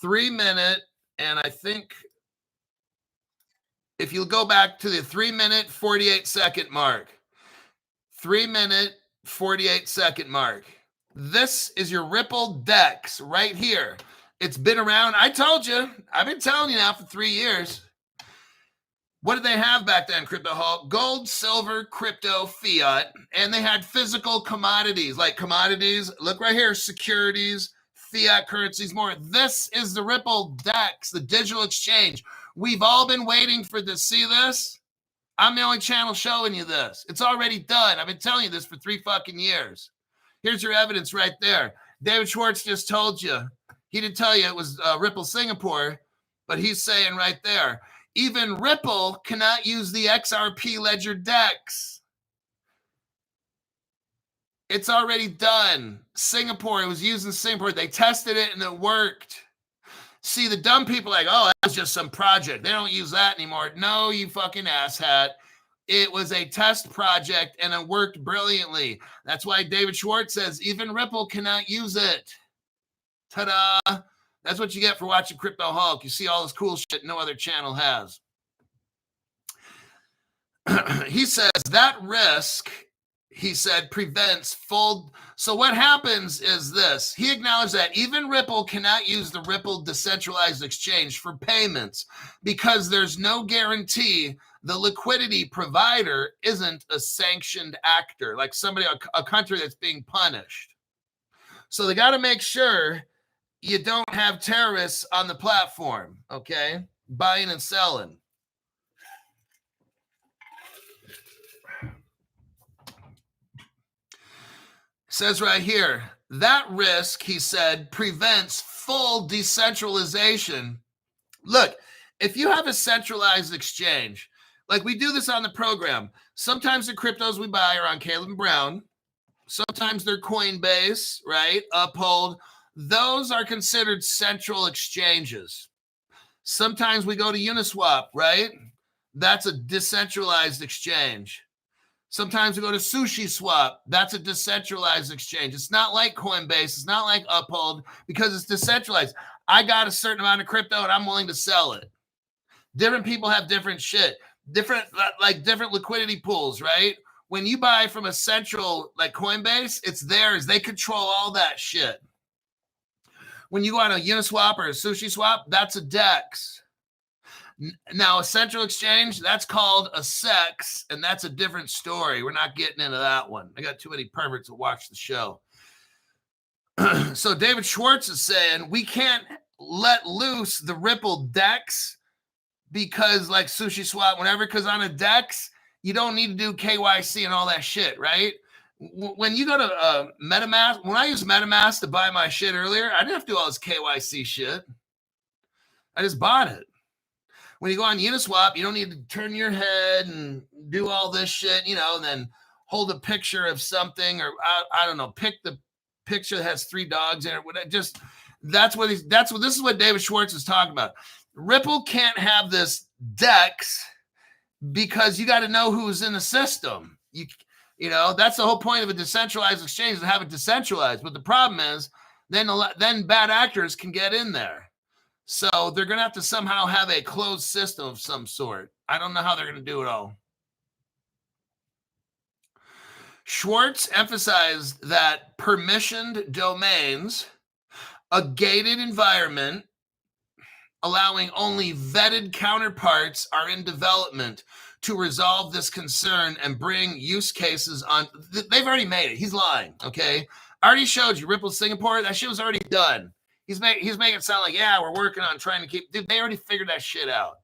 3-minute, and I think if you go back to the 3-minute, 48-second mark, 3-minute, 48-second mark, this is your Ripple DEX right here. It's been around. I told you. I've been telling you now for 3 years. What did they have back then, Crypto Hulk? Gold, silver, crypto, fiat, and they had physical commodities, like commodities. Look right here, securities, fiat currencies, more. This is the Ripple DEX, the digital exchange. We've all been waiting for this. See this? I'm the only channel showing you this. It's already done. I've been telling you this for 3 fucking years. Here's your evidence right there. David Schwartz just told you. He didn't tell you it was Ripple Singapore, but he's saying right there, even Ripple cannot use the XRP Ledger DEX. It's already done. Singapore, it was used in Singapore. They tested it and it worked. See, the dumb people are like, oh, that was just some project. They don't use that anymore. No, you fucking asshat. It was a test project and it worked brilliantly. That's why David Schwartz says even Ripple cannot use it. Ta-da. That's what you get for watching Crypto Hulk. You see all this cool shit no other channel has. He says that risk, he said, prevents full. So what happens is this. He acknowledged that even Ripple cannot use the Ripple decentralized exchange for payments because there's no guarantee the liquidity provider isn't a sanctioned actor, like somebody, a country that's being punished. So they got to make sure you don't have terrorists on the platform, okay? Buying and selling. Says right here, that risk, he said, prevents full decentralization. Look, if you have a centralized exchange, like we do this on the program, sometimes the cryptos we buy are on Caleb and Brown. Sometimes they're Coinbase, right? Uphold. Those are considered central exchanges. Sometimes we go to Uniswap, right? That's a decentralized exchange. Sometimes we go to Sushi Swap. That's a decentralized exchange. It's not like Coinbase. It's not like Uphold because it's decentralized. I got a certain amount of crypto and I'm willing to sell it. Different people have different shit, different liquidity pools, right? When you buy from a central like Coinbase, it's theirs. They control all that shit. When you go on a Uniswap or a Sushi Swap, that's a DEX. Now, a central exchange, that's called a SEX, and that's a different story. We're not getting into that one. I got too many perverts to watch the show. So David Schwartz is saying we can't let loose the Ripple DEX because like Sushi Swap, whatever, because on a DEX, you don't need to do KYC and all that shit, right? When you go to MetaMask, when I used MetaMask to buy my shit earlier, I didn't have to do all this KYC shit. I just bought it. When you go on Uniswap, you don't need to turn your head and do all this shit, you know, and then hold a picture of something or I don't know, pick the picture that has 3 dogs in it. Just this is what David Schwartz is talking about. Ripple can't have this DEX because you got to know who's in the system. You know, that's the whole point of a decentralized exchange, to have it decentralized. But the problem is then bad actors can get in there. So they're going to have to somehow have a closed system of some sort. I don't know how they're going to do it all. Schwartz emphasized that permissioned domains, a gated environment, allowing only vetted counterparts are in development to resolve this concern and bring use cases on. They've already made it. He's lying, okay? I already showed you Ripple Singapore. That shit was already done. He's making it sound like, yeah, we're working on trying to keep. Dude, they already figured that shit out.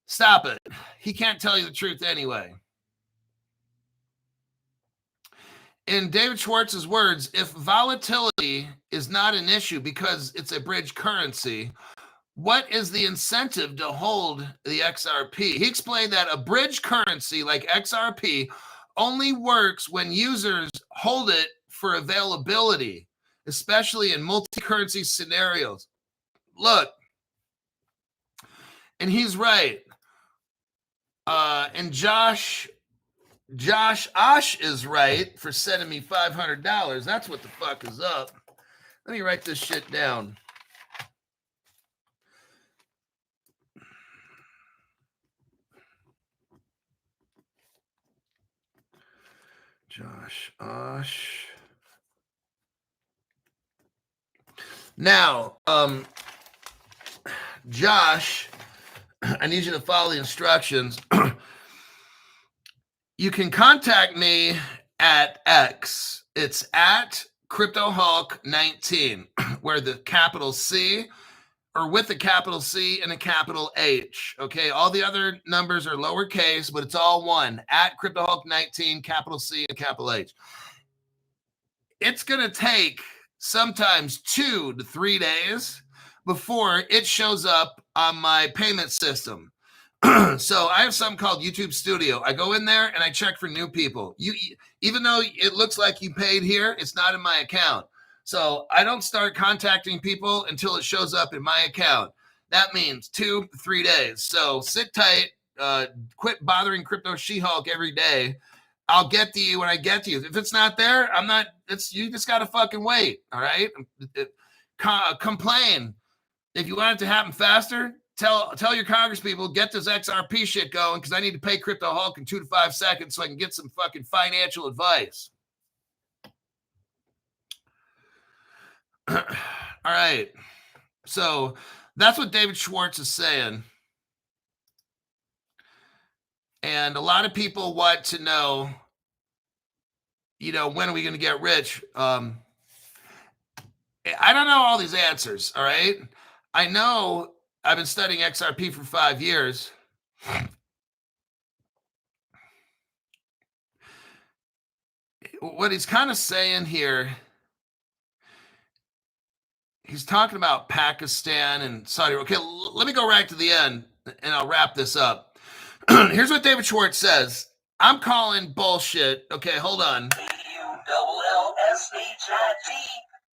Stop it. He can't tell you the truth anyway. In David Schwartz's words, if volatility is not an issue because it's a bridge currency, what is the incentive to hold the XRP? He explained that a bridge currency like XRP only works when users hold it for availability, especially in multi-currency scenarios. Look, and he's right. And Josh Osh is right for sending me $500. That's what the fuck is up. Let me write this shit down. Josh Osh. Now, Josh I need you to follow the instructions. You can contact me at X. It's at CryptoHulk19, where the capital C or with a capital C and a capital H. Okay, all the other numbers are lowercase, but it's all one. At CryptoHulk19, capital C and capital H. It's going to take sometimes 2 to 3 days before it shows up on my payment system. So I have something called YouTube Studio. I go in there and I check for new people. Even though it looks like you paid here, it's not in my account. So I don't start contacting people until it shows up in my account. That means 2 to 3 days. So sit tight. Quit bothering Crypto She-Hulk every day. I'll get to you when I get to you. If it's not there, I'm not. You just got to fucking wait. All right. Complain. If you want it to happen faster, tell your congresspeople, get this XRP shit going, because I need to pay Crypto Hulk in 2 to 5 seconds so I can get some fucking financial advice. All right. So that's what David Schwartz is saying. And a lot of people want to know, when are we going to get rich? I don't know all these answers, all right? I know I've been studying XRP for 5 years. What he's kind of saying here, he's talking about Pakistan and Saudi. Okay, let me go right to the end, and I'll wrap this up. Here's what David Schwartz says. I'm calling bullshit. Okay, hold on.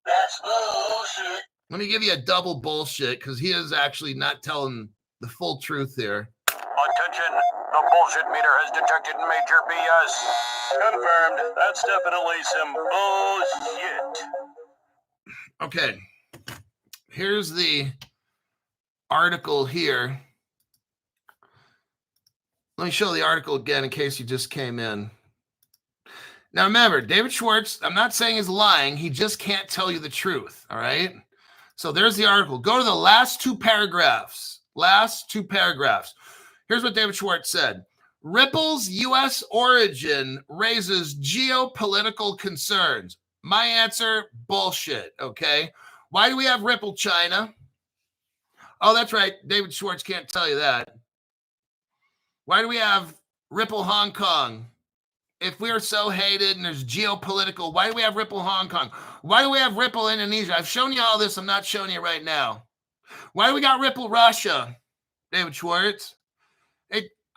That's bullshit. Let me give you a double bullshit, because he is actually not telling the full truth here. Attention, the bullshit meter has detected major BS. Confirmed. That's definitely some bullshit. Okay. Here's the article here. Let me show the article again in case you just came in. Now remember, David Schwartz, I'm not saying he's lying. He just can't tell you the truth, all right? So there's the article. Go to the last 2 paragraphs. Last 2 paragraphs. Here's what David Schwartz said. Ripple's U.S. origin raises geopolitical concerns. My answer, bullshit, okay? Why do we have Ripple China? Oh, that's right. David Schwartz can't tell you that. Why do we have Ripple Hong Kong? If we are so hated and there's geopolitical, why do we have Ripple Hong Kong? Why do we have Ripple Indonesia? I've shown you all this. I'm not showing you right now. Why do we got Ripple Russia? David Schwartz.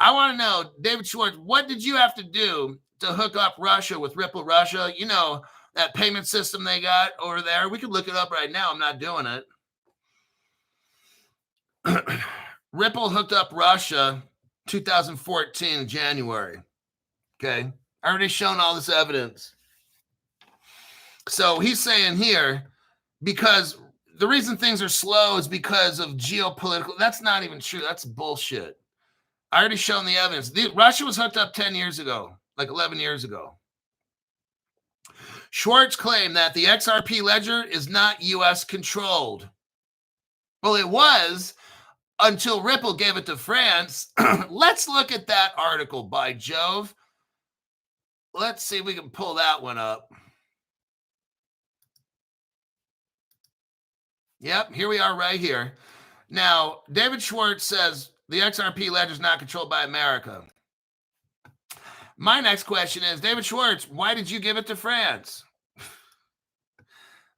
I want to know, David Schwartz, what did you have to do to hook up Russia with Ripple Russia? You know, that payment system they got over there. We could look it up right now. I'm not doing it. Ripple hooked up Russia 2014 January. Okay. I already shown all this evidence. So he's saying here, because the reason things are slow is because of geopolitical. That's not even true. That's bullshit. I already shown the evidence. Russia was hooked up 10 years ago, like 11 years ago. Schwartz claimed that the XRP ledger is not U.S. controlled. Well, it was until Ripple gave it to France. Let's look at that article, by Jove. Let's see if we can pull that one up. Yep, here we are right here. Now, David Schwartz says the XRP ledger is not controlled by America. My next question is, David Schwartz, why did you give it to France?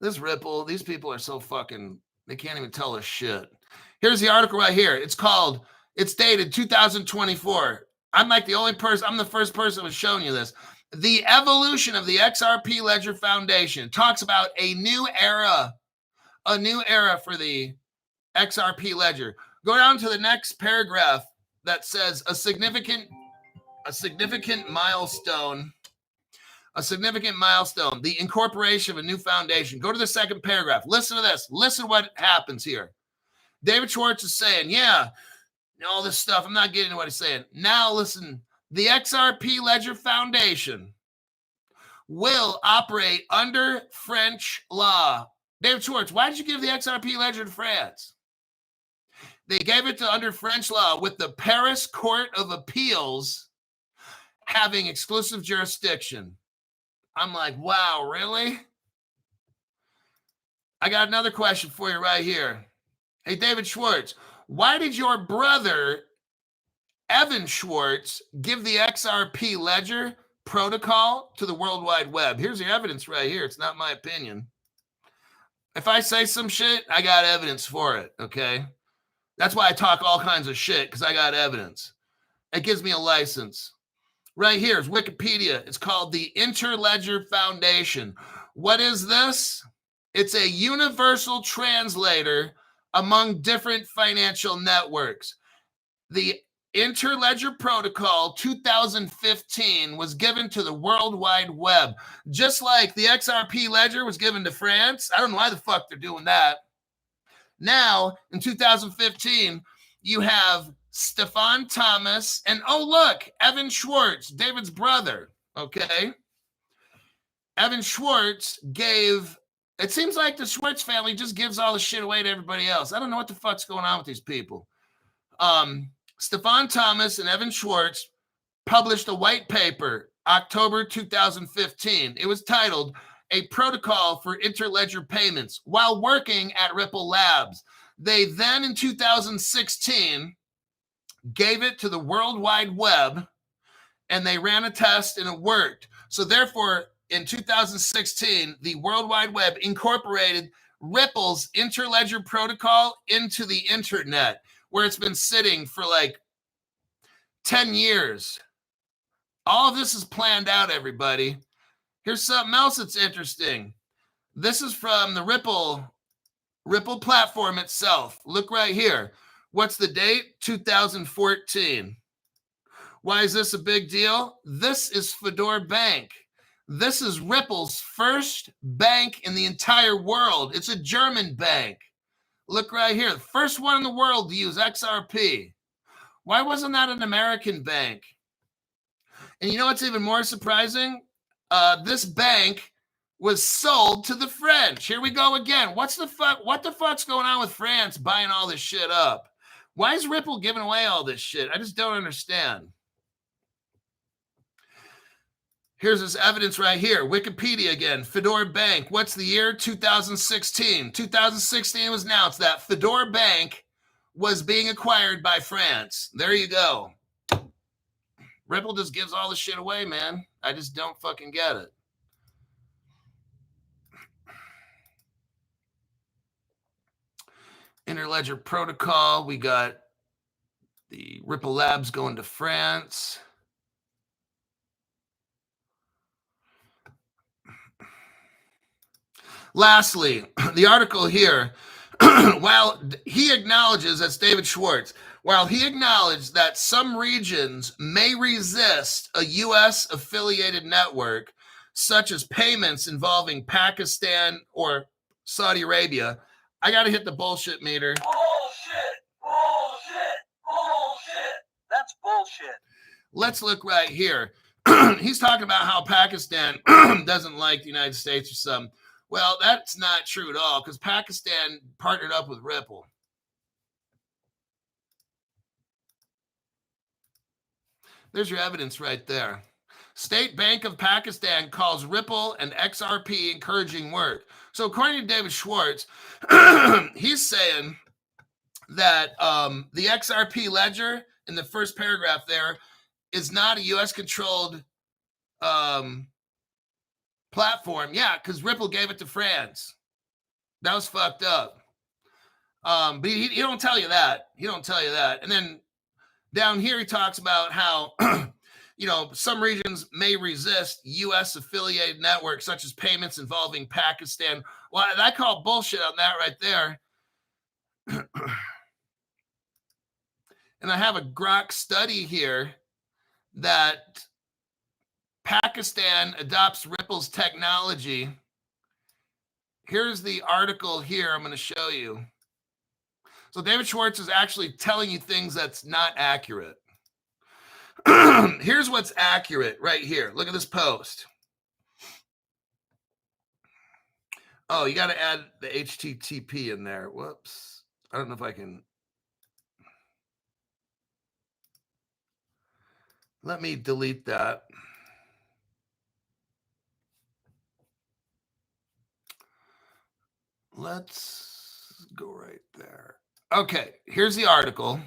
This Ripple, these people are so fucking, they can't even tell us shit. Here's the article right here. It's dated 2024. I'm like the only person, I'm the first person who's showing you this. The evolution of the XRP Ledger Foundation talks about a new era for the XRP Ledger. Go down to the next paragraph that says a significant milestone, the incorporation of a new foundation. Go to the second paragraph. Listen to this. Listen to what happens here. David Schwartz is saying, yeah, all this stuff. I'm not getting into what he's saying. Now listen, the XRP Ledger Foundation will operate under French law. David Schwartz, why did you give the XRP Ledger to France? They gave it to under French law with the Paris Court of Appeals having exclusive jurisdiction. I'm like, wow, really? I got another question for you right here. Hey, David Schwartz, why did your brother, Evan Schwartz, give the XRP ledger protocol to the World Wide Web? Here's the evidence right here. It's not my opinion. If I say some shit, I got evidence for it, okay? That's why I talk all kinds of shit, because I got evidence. It gives me a license. Right here is Wikipedia. It's called the Interledger Foundation. What is this? It's a universal translator among different financial networks. The Interledger Protocol 2015 was given to the World Wide Web, just like the XRP ledger was given to France. I don't know why the fuck they're doing that. Now, in 2015, you have Stefan Thomas and, oh, look, Evan Schwartz, David's brother, okay? Evan Schwartz gave, it seems like the Schwartz family just gives all the shit away to everybody else. I don't know what the fuck's going on with these people. Stefan Thomas and Evan Schwartz published a white paper, October 2015. It was titled, A Protocol for Interledger Payments, while working at Ripple Labs. They then, in 2016, gave it to the World Wide Web, and they ran a test, and it worked. So therefore, in 2016, the World Wide Web incorporated Ripple's Interledger protocol into the internet, where it's been sitting for like 10 years. All of this is planned out, everybody. Here's something else that's interesting. This is from the Ripple platform itself. Look right here. What's the date? 2014. Why is this a big deal? This is Fedor Bank. This is Ripple's first bank in the entire world. It's a German bank. Look right here. The first one in the world to use XRP. Why wasn't that an American bank? And you know what's even more surprising? This bank was sold to the French. Here we go again. What the fuck's going on with France buying all this shit up? Why is Ripple giving away all this shit? I just don't understand. Here's this evidence right here. Wikipedia again. Fedor Bank. What's the year? 2016. 2016 was announced that Fedor Bank was being acquired by France. There you go. Ripple just gives all the shit away, man. I just don't fucking get it. Interledger protocol. We got the Ripple Labs going to France. Lastly, the article here, while he acknowledges, that's David Schwartz, while he acknowledged that some regions may resist a U.S. affiliated network, such as payments involving Pakistan or Saudi Arabia, I got to hit the bullshit meter. Bullshit! Bullshit! Bullshit! That's bullshit. Let's look right here. He's talking about how Pakistan doesn't like the United States or something. Well, that's not true at all, because Pakistan partnered up with Ripple. There's your evidence right there. State Bank of Pakistan calls Ripple and XRP encouraging work. So according to David Schwartz, he's saying that the XRP ledger in the first paragraph there is not a U.S.-controlled platform. Yeah, because Ripple gave it to France. That was fucked up. But he don't tell you that. He don't tell you that. And then down here he talks about how some regions may resist U.S. affiliated networks such as payments involving Pakistan. Well, I call bullshit on that right there. And I have a Grok study here that Pakistan adopts Ripple's technology. Here's the article here I'm going to show you. So David Schwartz is actually telling you things that's not accurate. Here's what's accurate right here. Look at this post. Oh, you got to add the HTTP in there. Whoops. I don't know if I can Let me delete that. Let's go right there. Okay, here's the article.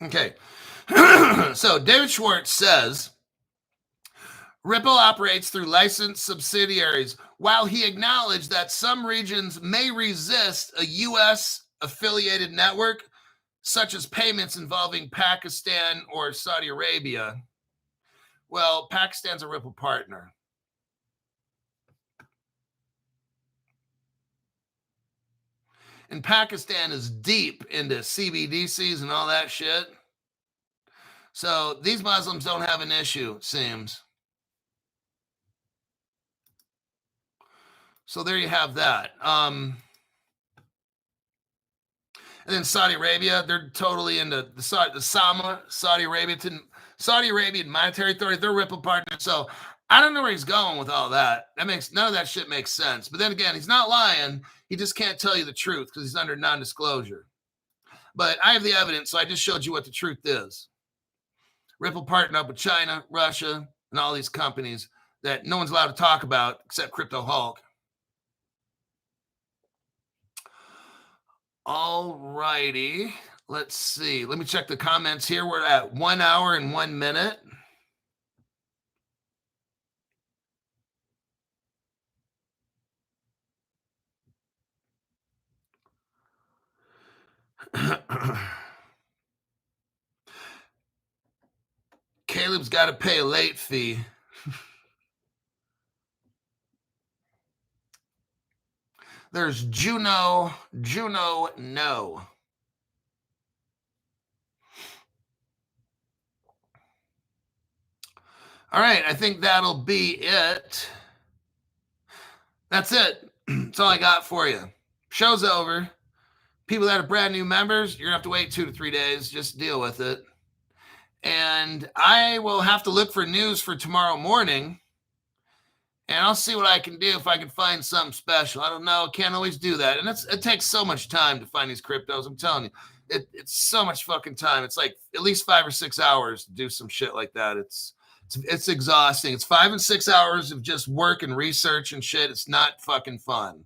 Okay. So David Schwartz says Ripple operates through licensed subsidiaries. While he acknowledged that some regions may resist a U.S. affiliated network, such as payments involving Pakistan or Saudi Arabia. Well, Pakistan's a Ripple partner. And Pakistan is deep into CBDCs and all that shit. So these Muslims don't have an issue, it seems. So there you have that. And then Saudi Arabia, they're totally into the SAMA, Saudi Arabian Monetary Authority, they're Ripple partners. So I don't know where he's going with all that. None of that shit makes sense. But then again, he's not lying. He just can't tell you the truth because he's under non-disclosure. But I have the evidence, so I just showed you what the truth is. Ripple partnered up with China, Russia, and all these companies that no one's allowed to talk about except Crypto Hulk. All righty. Let's see. Let me check the comments here. We're at 1 hour and 1 minute. Caleb's got to pay a late fee. There's Juno, no. All right, I think that'll be it. That's it. That's all I got for you. Show's over. People that are brand new members, you're going to have to wait 2 to 3 days. Just deal with it. And I will have to look for news for tomorrow morning. And I'll see what I can do if I can find something special. I don't know. Can't always do that. And it takes so much time to find these cryptos. I'm telling you, it's so much fucking time. It's like at least 5 or 6 hours to do some shit like that. It's exhausting. It's 5 and 6 hours of just work and research and shit. It's not fucking fun.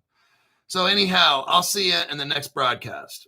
So anyhow, I'll see you in the next broadcast.